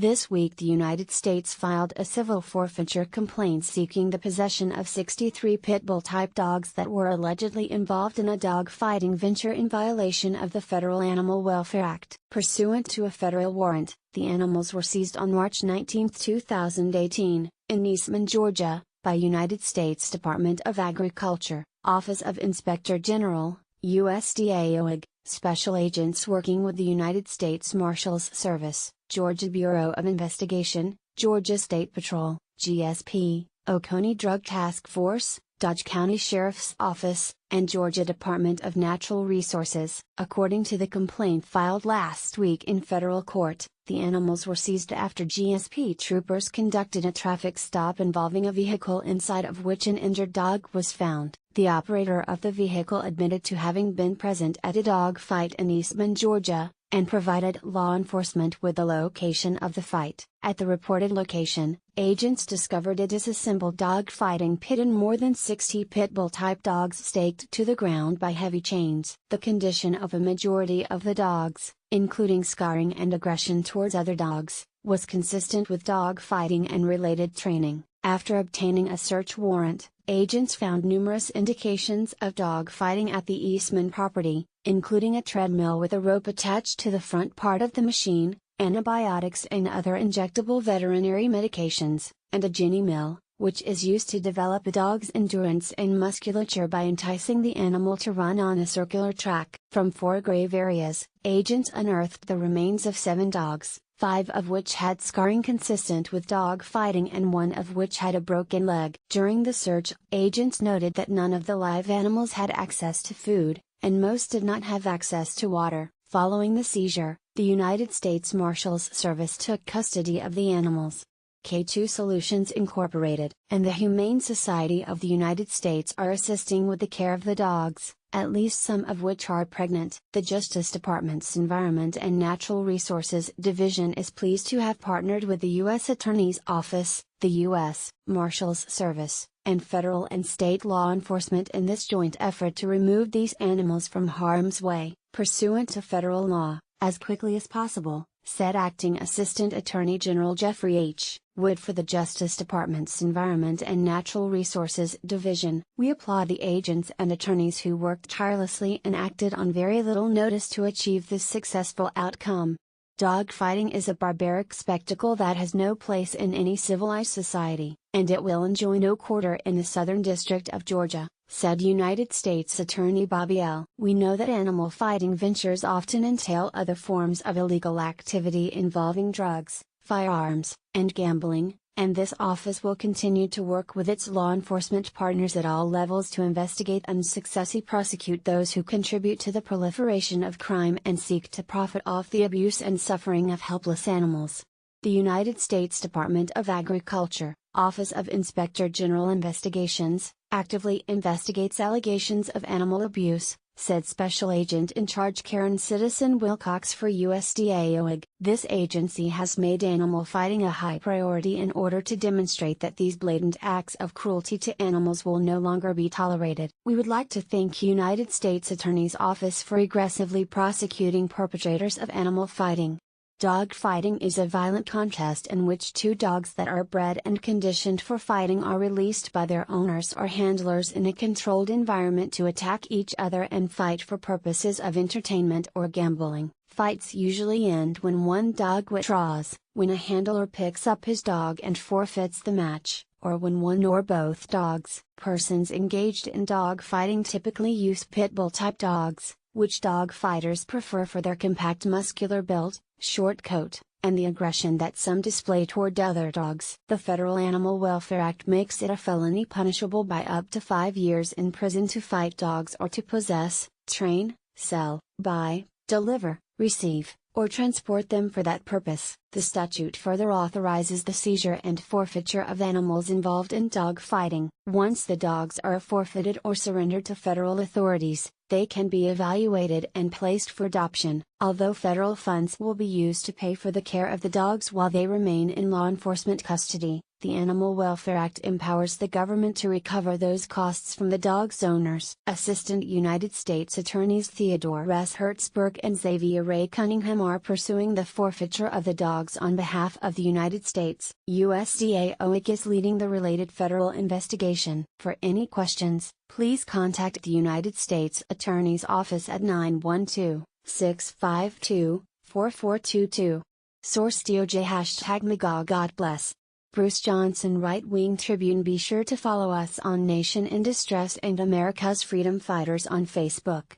This week the United States filed a civil forfeiture complaint seeking the possession of 63 pit bull-type dogs that were allegedly involved in a dog fighting venture in violation of the Federal Animal Welfare Act. Pursuant to a federal warrant, the animals were seized on March 19, 2018, in Eastman, Georgia, by United States Department of Agriculture, Office of Inspector General, USDA OAG, special agents working with the United States Marshals Service, Georgia Bureau of Investigation, Georgia State Patrol, GSP, Oconee Drug Task Force, Dodge County Sheriff's Office, and Georgia Department of Natural Resources. According to the complaint filed last week in federal court, the animals were seized after GSP troopers conducted a traffic stop involving a vehicle inside of which an injured dog was found. The operator of the vehicle admitted to having been present at a dog fight in Eastman, Georgia, and provided law enforcement with the location of the fight. At the reported location, agents discovered a disassembled dog fighting pit and more than 60 pit bull-type dogs staked to the ground by heavy chains. The condition of a majority of the dogs, including scarring and aggression towards other dogs, was consistent with dog fighting and related training. After obtaining a search warrant, agents found numerous indications of dog fighting at the Eastman property, including a treadmill with a rope attached to the front part of the machine, antibiotics and other injectable veterinary medications, and a ginny mill, which is used to develop a dog's endurance and musculature by enticing the animal to run on a circular track. From 4 grave areas, agents unearthed the remains of 7 dogs, 5 of which had scarring consistent with dog fighting and 1 of which had a broken leg. During the search, agents noted that none of the live animals had access to food, and most did not have access to water. Following the seizure, the United States Marshals Service took custody of the animals. K2 Solutions Incorporated and the Humane Society of the United States are assisting with the care of the dogs, at least some of which are pregnant. The Justice Department's Environment and Natural Resources Division is pleased to have partnered with the U.S. Attorney's Office, the U.S. Marshals Service, and federal and state law enforcement in this joint effort to remove these animals from harm's way, pursuant to federal law, as quickly as possible, said Acting Assistant Attorney General Jeffrey H. Wood for the Justice Department's Environment and Natural Resources Division. We applaud the agents and attorneys who worked tirelessly and acted on very little notice to achieve this successful outcome. Dog fighting is a barbaric spectacle that has no place in any civilized society, and it will enjoy no quarter in the Southern District of Georgia, said United States Attorney Bobby L. We know that animal fighting ventures often entail other forms of illegal activity involving drugs, firearms, and gambling, and this office will continue to work with its law enforcement partners at all levels to investigate and successfully prosecute those who contribute to the proliferation of crime and seek to profit off the abuse and suffering of helpless animals. The United States Department of Agriculture, Office of Inspector General Investigations, actively investigates allegations of animal abuse, said Special Agent in Charge Karen Citizen Wilcox for USDA OAG. This agency has made animal fighting a high priority in order to demonstrate that these blatant acts of cruelty to animals will no longer be tolerated. We would like to thank United States Attorney's Office for aggressively prosecuting perpetrators of animal fighting. Dog fighting is a violent contest in which 2 dogs that are bred and conditioned for fighting are released by their owners or handlers in a controlled environment to attack each other and fight for purposes of entertainment or gambling. Fights usually end when one dog withdraws, when a handler picks up his dog and forfeits the match, or when one or both dogs. Persons engaged in dog fighting typically use pit bull-type dogs, which dog fighters prefer for their compact muscular build, short coat, and the aggression that some display toward other dogs. The Federal Animal Welfare Act makes it a felony punishable by up to 5 years in prison to fight dogs or to possess, train, sell, buy, deliver, receive, or transport them for that purpose. The statute further authorizes the seizure and forfeiture of animals involved in dog fighting. Once the dogs are forfeited or surrendered to federal authorities, they can be evaluated and placed for adoption. Although federal funds will be used to pay for the care of the dogs while they remain in law enforcement custody, the Animal Welfare Act empowers the government to recover those costs from the dog's owners. Assistant United States Attorneys Theodore S. Hertzberg and Xavier Ray Cunningham are pursuing the forfeiture of the dogs on behalf of the United States. USDA OIC is leading the related federal investigation. For any questions, please contact the United States Attorney's Office at 912-652-4422. Source DOJ #MAGA God bless. Bruce Johnson Right Wing Tribune. Be sure to follow us on Nation in Distress and America's Freedom Fighters on Facebook.